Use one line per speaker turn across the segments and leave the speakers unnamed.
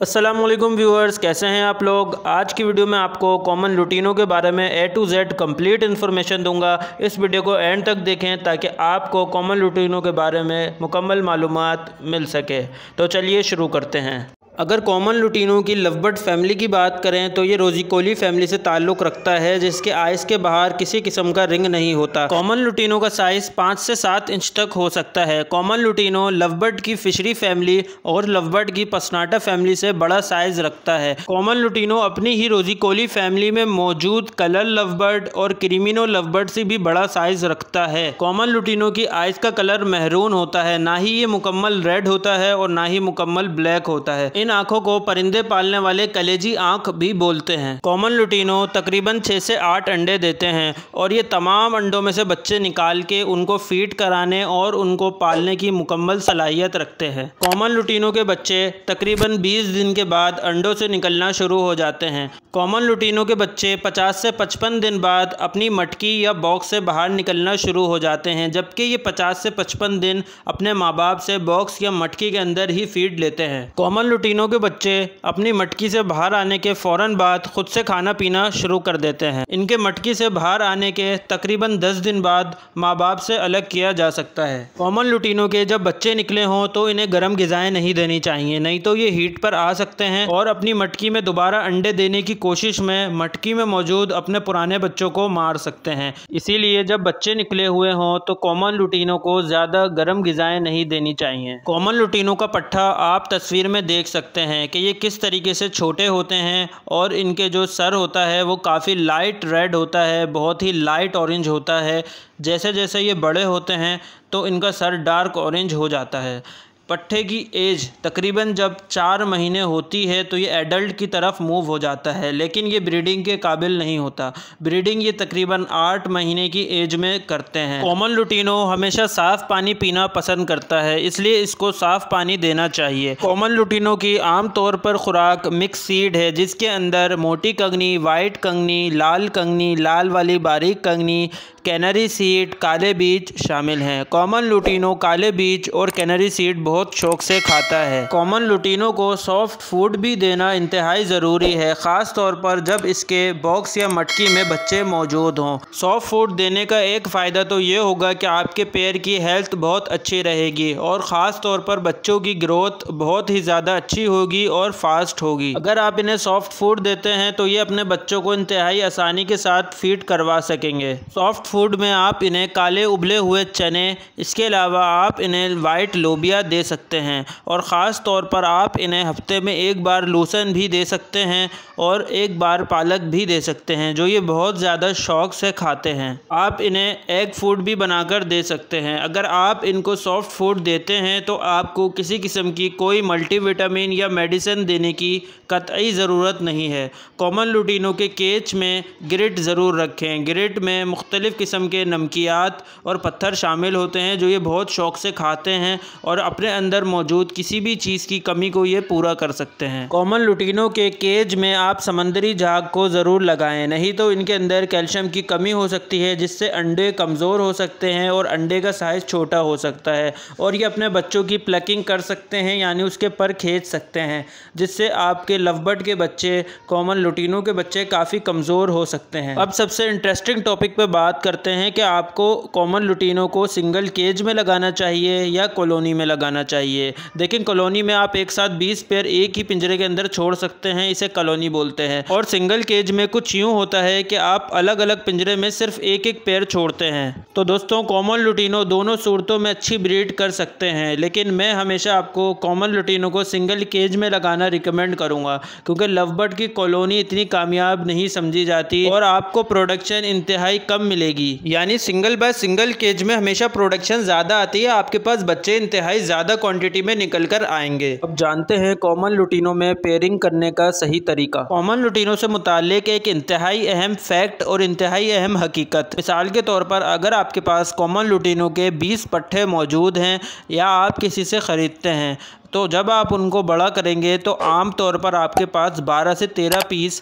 अस्सलामुअलैकुम व्यूअर्स, कैसे हैं आप लोग। आज की वीडियो में आपको कॉमन लुटीनों के बारे में A to Z complete information दूंगा। इस वीडियो को एंड तक देखें ताकि आपको कॉमन लुटीनों के बारे में मुकम्मल मालूमात मिल सके। तो चलिए शुरू करते हैं। अगर कॉमन लुटीनों की लवबर्ड फैमिली की बात करें तो ये रोज़िकोली फैमिली से ताल्लुक़ रखता है, जिसके आइस के बाहर किसी किस्म का रिंग नहीं होता। कॉमन लुटीनों का साइज़ 5 से 7 इंच तक हो सकता है। कॉमन लुटीनो लवबर्ड की फिशरी फैमिली और लवबर्ड की पसनाटा फैमिली से बड़ा साइज़ रखता है। कॉमन लुटीनो अपनी ही रोज़िकोली फैमिली में मौजूद कलर लवबर्ड और क्रीमिनो लवबर्ड से भी बड़ा साइज़ रखता है। कॉमन लुटीनो की आइस का कलर महरून होता है, ना ही ये मुकम्मल रेड होता है और ना ही मुकम्मल ब्लैक होता है। इन आंखों को परिंदे पालने वाले कलेजी आंख भी बोलते हैं। कॉमन लुटीनो तकरीबन 6 से 8 अंडे देते हैं और ये तमाम अंडों में से बच्चे निकाल के उनको फीड कराने और उनको पालने की मुकम्मल सलाहियत रखते हैं। कॉमन लुटीनो के बच्चे तकरीबन 20 दिन के बाद अंडों से निकलना शुरू हो जाते हैं। कॉमन लुटीनो के बच्चे 50 से 55 दिन बाद अपनी मटकी या बॉक्स से बाहर निकलना शुरू हो जाते हैं, जबकि ये 50 से 55 दिन अपने माँ बाप से बॉक्स या मटकी के अंदर ही फीड लेते हैं। कॉमन लुटीनो के बच्चे अपनी मटकी से बाहर आने के फ़ौरन बाद खुद से खाना पीना शुरू कर देते हैं। इनके मटकी से बाहर आने के तकरीबन 10 दिन बाद माँ बाप से अलग किया जा सकता है। कॉमन लुटीनो के जब बच्चे निकले हों तो इन्हें गर्म ग़िज़ाएँ नहीं देनी चाहिए, नहीं तो ये हीट पर आ सकते हैं और अपनी मटकी में दोबारा अंडे देने की कोशिश में मटकी में मौजूद अपने पुराने बच्चों को मार सकते हैं। इसीलिए जब बच्चे निकले हुए हों तो कॉमन लुटीनो को ज़्यादा गर्म ग़िज़ाएँ नहीं देनी चाहिए। कॉमन लुटीनो का पट्ठा आप तस्वीर में देख सकते हैं कि ये किस तरीके से छोटे होते हैं और इनके जो सर होता है वो काफ़ी लाइट रेड होता है, बहुत ही लाइट ऑरेंज होता है। जैसे जैसे ये बड़े होते हैं तो इनका सर डार्क ऑरेंज हो जाता है। पट्ठे की एज तकरीबन जब 4 महीने होती है तो ये एडल्ट की तरफ मूव हो जाता है, लेकिन ये ब्रीडिंग के काबिल नहीं होता। ब्रीडिंग ये तकरीबन 8 महीने की एज में करते हैं। कॉमन लुटीनो हमेशा साफ़ पानी पीना पसंद करता है, इसलिए इसको साफ़ पानी देना चाहिए। कॉमन लुटीनो की आम तौर पर खुराक मिक्स सीड है, जिसके अंदर मोटी कंगनी, वाइट कंगनी, लाल वाली बारीक कंगनी, कैनरी सीड, काले बीज शामिल हैं। कॉमन लुटीनो काले बीज और कैनरी सीड बहुत शौक से खाता है। कॉमन लुटीनो को सॉफ्ट फूड भी देना इंतहाई ज़रूरी है, ख़ास तौर पर जब इसके बॉक्स या मटकी में बच्चे मौजूद हों। सॉफ्ट फूड देने का एक फ़ायदा तो ये होगा कि आपके पैर की हेल्थ बहुत अच्छी रहेगी और ख़ास तौर पर बच्चों की ग्रोथ बहुत ही ज़्यादा अच्छी होगी और फास्ट होगी। अगर आप इन्हें सॉफ्ट फूड देते हैं तो ये अपने बच्चों को इंतहाई आसानी के साथ फीड करवा सकेंगे। सॉफ्ट फूड में आप इन्हें काले उबले हुए चने, इसके अलावा आप इन्हें वाइट लोबिया दे सकते हैं और ख़ास तौर पर आप इन्हें हफ्ते में एक बार लूसन भी दे सकते हैं और एक बार पालक भी दे सकते हैं, जो ये बहुत ज़्यादा शौक़ से खाते हैं। आप इन्हें एग फूड भी बनाकर दे सकते हैं। अगर आप इनको सॉफ्ट फूड देते हैं तो आपको किसी किस्म की कोई मल्टीविटामिन या मेडिसिन देने की कतई ज़रूरत नहीं है। कॉमन लुटीनो के केज में ग्रिट ज़रूर रखें। ग्रिट में मुख्तलिफ़ किस्म के नमकियात और पत्थर शामिल होते हैं, जो ये बहुत शौक़ से खाते हैं और अपने अंदर मौजूद किसी भी चीज़ की कमी को ये पूरा कर सकते हैं। कॉमन लुटीनो के केज में आप समंदरी झाग को ज़रूर लगाएं, नहीं तो इनके अंदर कैल्शियम की कमी हो सकती है, जिससे अंडे कमज़ोर हो सकते हैं और अंडे का साइज़ छोटा हो सकता है और ये अपने बच्चों की प्लकिंग कर सकते हैं, यानी उसके पर खींच सकते हैं, जिससे आपके लवबर्ड के बच्चे, कॉमन लुटीनो के बच्चे काफ़ी कमज़ोर हो सकते हैं। अब सबसे इंटरेस्टिंग टॉपिक पे बात करते हैं कि आपको कॉमन लुटीनो को सिंगल केज में लगाना चाहिए या कॉलोनी में लगाना चाहिए। लेकिन कॉलोनी में आप एक साथ 20 पेयर एक ही पिंजरे के अंदर छोड़ सकते हैं, इसे कॉलोनी बोलते हैं। और सिंगल केज में कुछ यूँ होता है कि आप अलग अलग पिंजरे में सिर्फ एक एक पेयर छोड़ते हैं। तो दोस्तों, कॉमन लुटीनो दोनों सूरतों में अच्छी ब्रीड कर सकते हैं, लेकिन मैं हमेशा आपको कॉमन लुटीनो को सिंगल केज में लगाना रिकमेंड करूँगा, क्योंकि लवबर्ड की कॉलोनी इतनी कामयाब नहीं समझी जाती और आपको प्रोडक्शन इंतहाई कम मिलेगी। यानी सिंगल बाय सिंगल केज में हमेशा प्रोडक्शन ज़्यादा आती है, आपके पास बच्चे इंतहाई ज़्यादा क्वांटिटी में निकल कर आएंगे। अब जानते हैं कॉमन लुटीनो में पेयरिंग करने का सही तरीका। कॉमन लुटीनो से मुताल्लिक एक इंतहाई अहम फैक्ट और इंतहाई अहम हकीकत। मिसाल के तौर पर अगर आपके पास कॉमन लुटीनो के 20 पट्ठे मौजूद हैं या आप किसी से ख़रीदते हैं, तो जब आप उनको बड़ा करेंगे तो आम तौर पर आपके पास 12 से 13 पीस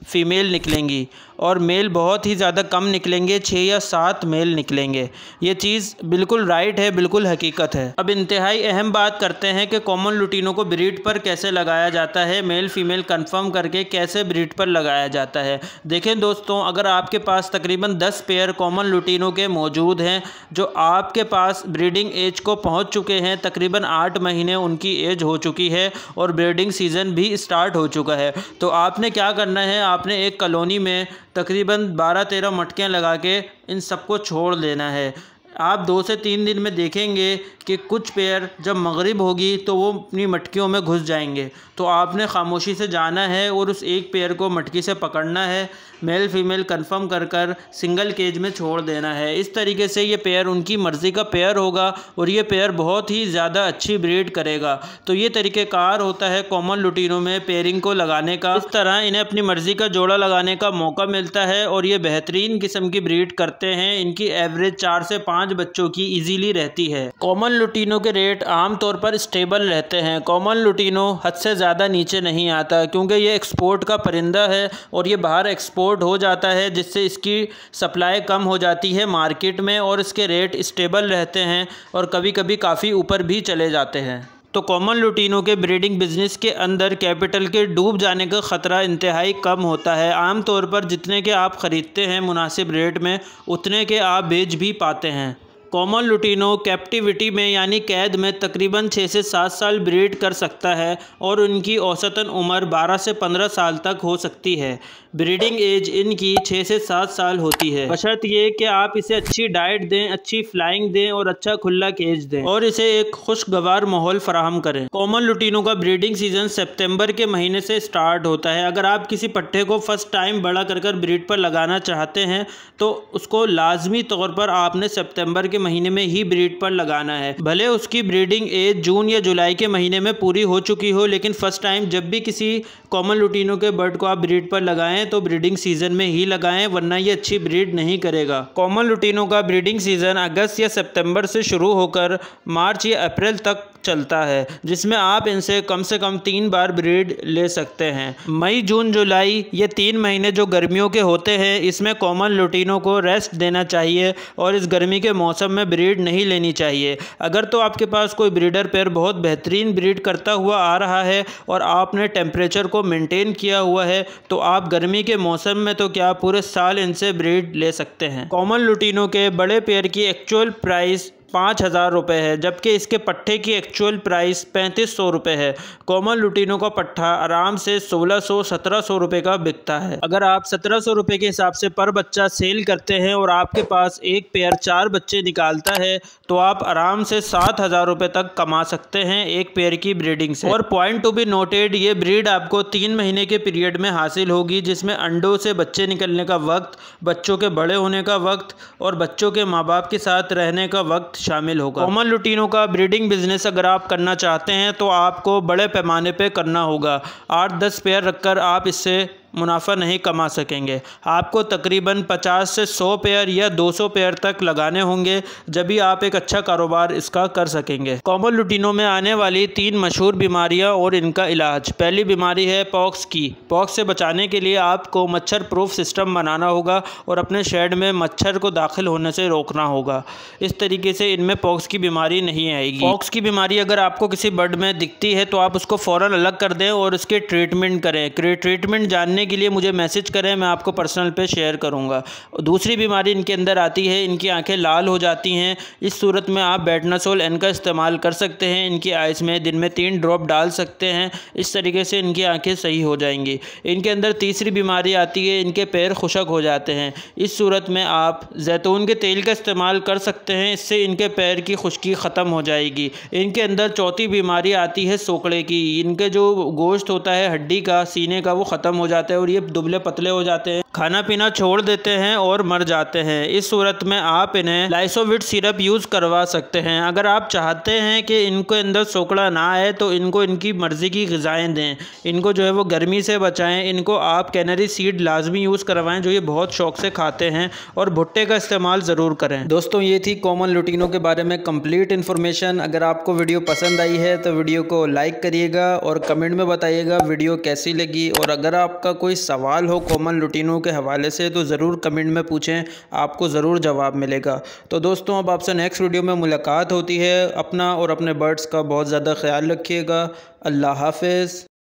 फ़ीमेल निकलेंगी और मेल बहुत ही ज़्यादा कम निकलेंगे, 6 या 7 मेल निकलेंगे। ये चीज़ बिल्कुल राइट है, बिल्कुल हकीकत है। अब इंतहाई अहम बात करते हैं कि कॉमन लुटीनो को ब्रीड पर कैसे लगाया जाता है, मेल फीमेल कंफर्म करके कैसे ब्रीड पर लगाया जाता है। देखें दोस्तों, अगर आपके पास तकरीबन 10 पेयर कॉमन लुटीनो के मौजूद हैं जो आपके पास ब्रीडिंग एज को पहुँच चुके हैं, तकरीबन 8 महीने उनकी एज हो चुकी है और ब्रीडिंग सीज़न भी स्टार्ट हो चुका है, तो आपने क्या करना है, आपने एक कॉलोनी में तकरीबन 12-13 मटकियाँ लगा के इन सबको छोड़ देना है। आप 2 से 3 दिन में देखेंगे कि कुछ पेयर जब मगरिब होगी तो वो अपनी मटकियों में घुस जाएंगे। तो आपने खामोशी से जाना है और उस एक पेयर को मटकी से पकड़ना है, मेल फीमेल कंफर्म कर सिंगल केज में छोड़ देना है। इस तरीके से ये पेयर उनकी मर्ज़ी का पेयर होगा और ये पेयर बहुत ही ज़्यादा अच्छी ब्रीड करेगा। तो ये तरीक़ेकार होता है कॉमन लुटीनो में पेयरिंग को लगाने का। इस तरह इन्हें अपनी मर्ज़ी का जोड़ा लगाने का मौका मिलता है और ये बेहतरीन किस्म की ब्रीड करते हैं। इनकी एवरेज 4 से 5 बच्चों की ईजीली रहती है। कॉमन लुटीनो के रेट आमतौर पर स्टेबल रहते हैं। कॉमन लुटीनो हद से ज़्यादा नीचे नहीं आता क्योंकि ये एक्सपोर्ट का परिंदा है और ये बाहर एक्सपोर्ट हो जाता है, जिससे इसकी सप्लाई कम हो जाती है मार्केट में और इसके रेट स्टेबल रहते हैं और कभी कभी काफ़ी ऊपर भी चले जाते हैं। तो कॉमन लुटीनो के ब्रीडिंग बिजनेस के अंदर कैपिटल के डूब जाने का ख़तरा इंतहाई कम होता है। आम तौर पर जितने के आप ख़रीदते हैं मुनासिब रेट में, उतने के आप बेच भी पाते हैं। कॉमन लुटीनो कैप्टिविटी में यानी कैद में तकरीबन 6 से 7 साल ब्रीड कर सकता है और उनकी औसतन उम्र 12 से 15 साल तक हो सकती है। ब्रीडिंग एज इनकी 6 से 7 साल होती है, बशर्त ये कि आप इसे अच्छी डाइट दें, अच्छी फ्लाइंग दें और अच्छा खुला केज दें और इसे एक खुशगवार माहौल फराहम करें। कॉमन लुटीनो का ब्रीडिंग सीजन सितंबर के महीने से स्टार्ट होता है। अगर आप किसी पट्टे को फर्स्ट टाइम बड़ा कर ब्रीड पर लगाना चाहते हैं तो उसको लाजमी तौर पर आपने सितंबर के महीने में ही ब्रीड पर लगाना है। भले उसकी ब्रीडिंग एज जून या जुलाई के महीने में पूरी हो चुकी हो, लेकिन फर्स्ट टाइम जब भी किसी कॉमन लुटीनो के बर्ड को आप ब्रीड पर लगाएं तो ब्रीडिंग सीजन में ही लगाएं, वरना ये अच्छी ब्रीड नहीं करेगा। कॉमन लुटीनो का ब्रीडिंग सीजन अगस्त या सितंबर से शुरू होकर मार्च या अप्रैल तक चलता है, जिसमें आप इनसे कम से कम 3 बार ब्रीड ले सकते हैं। मई जून जुलाई ये 3 महीने जो गर्मियों के होते हैं, इसमें कॉमन लुटीनो को रेस्ट देना चाहिए और इस गर्मी के मौसम में ब्रीड नहीं लेनी चाहिए। अगर तो आपके पास कोई ब्रीडर पेयर बहुत बेहतरीन ब्रीड करता हुआ आ रहा है और आपने टेम्परेचर को मेंटेन किया हुआ है, तो आप गर्मी के मौसम में तो क्या पूरे साल इनसे ब्रीड ले सकते हैं। कॉमन लुटीनो के बड़े पेयर की एक्चुअल प्राइस 5,000 रुपये है, जबकि इसके पट्टे की एक्चुअल प्राइस 3500 रुपये है। कॉमन लुटीनो का पट्टा आराम से 1600-1700 रुपये का बिकता है। अगर आप 1700 रुपये के हिसाब से पर बच्चा सेल करते हैं और आपके पास एक पेयर 4 बच्चे निकालता है, तो आप आराम से 7,000 रुपये तक कमा सकते हैं एक पेयर की ब्रीडिंग से। और पॉइंट टू बी नोटेड, ये ब्रीड आपको 3 महीने के पीरियड में हासिल होगी, जिसमें अंडों से बच्चे निकलने का वक्त, बच्चों के बड़े होने का वक्त और बच्चों के माँ बाप के साथ रहने का वक्त शामिल होगा। कॉमन लुटीनो का ब्रीडिंग बिजनेस अगर आप करना चाहते हैं तो आपको बड़े पैमाने पे करना होगा। 8-10 पेयर रखकर आप इससे मुनाफा नहीं कमा सकेंगे। आपको तकरीबन 50 से 100 पेयर या 200 पेयर तक लगाने होंगे, जब भी आप एक अच्छा कारोबार इसका कर सकेंगे। कॉमन लुटीनो में आने वाली 3 मशहूर बीमारियां और इनका इलाज। पहली बीमारी है पॉक्स की। पॉक्स से बचाने के लिए आपको मच्छर प्रूफ सिस्टम बनाना होगा और अपने शेड में मच्छर को दाखिल होने से रोकना होगा। इस तरीके से इनमें पॉक्स की बीमारी नहीं आएगी। पॉक्स की बीमारी अगर आपको किसी बर्ड में दिखती है तो आप उसको फ़ौरन अलग कर दें और उसके ट्रीटमेंट करें। ट्रीटमेंट जानने के लिए मुझे मैसेज करें, मैं आपको पर्सनल पे शेयर करूंगा। दूसरी बीमारी इनके अंदर आती है, इनकी आंखें लाल हो जाती हैं। इस सूरत में आप बेटनासोल एन का इस्तेमाल कर सकते हैं। इनकी आइस में दिन में 3 ड्रॉप डाल सकते हैं। इस तरीके से इनकी आंखें सही हो जाएंगी। इनके अंदर तीसरी बीमारी आती है, इनके पैर खुशक हो जाते हैं। इस सूरत में आप जैतून के तेल का इस्तेमाल कर सकते हैं, इससे इनके पैर की खुश्की ख़त्म हो जाएगी। इनके अंदर चौथी बीमारी आती है सोकड़े की। इनके जो गोश्त होता है हड्डी का, सीने का, वो ख़त्म हो जाता है और ये दुबले पतले हो जाते हैं। खाना पीना छोड़ देते हैं और मर जाते हैं। इस सूरत में आप इन्हें लाइसोविट सिरप यूज़ करवा सकते हैं। अगर आप चाहते हैं कि इनके अंदर सोकड़ा ना आए तो इनको इनकी मर्ज़ी की ग़िज़ाएँ दें, इनको जो है वो गर्मी से बचाएं। इनको आप कैनरी सीड लाजमी यूज़ करवाएं, जो ये बहुत शौक़ से खाते हैं, और भुट्टे का इस्तेमाल ज़रूर करें। दोस्तों, ये थी कॉमन लुटीनों के बारे में कंप्लीट इन्फॉर्मेशन। अगर आपको वीडियो पसंद आई है तो वीडियो को लाइक करिएगा और कमेंट में बताइएगा वीडियो कैसी लगी। और अगर आपका कोई सवाल हो कॉमन लुटीनों के हवाले से तो ज़रूर कमेंट में पूछें, आपको ज़रूर जवाब मिलेगा। तो दोस्तों, अब आपसे नेक्स्ट वीडियो में मुलाकात होती है। अपना और अपने बर्ड्स का बहुत ज़्यादा ख्याल रखिएगा। अल्लाह हाफ़िज़।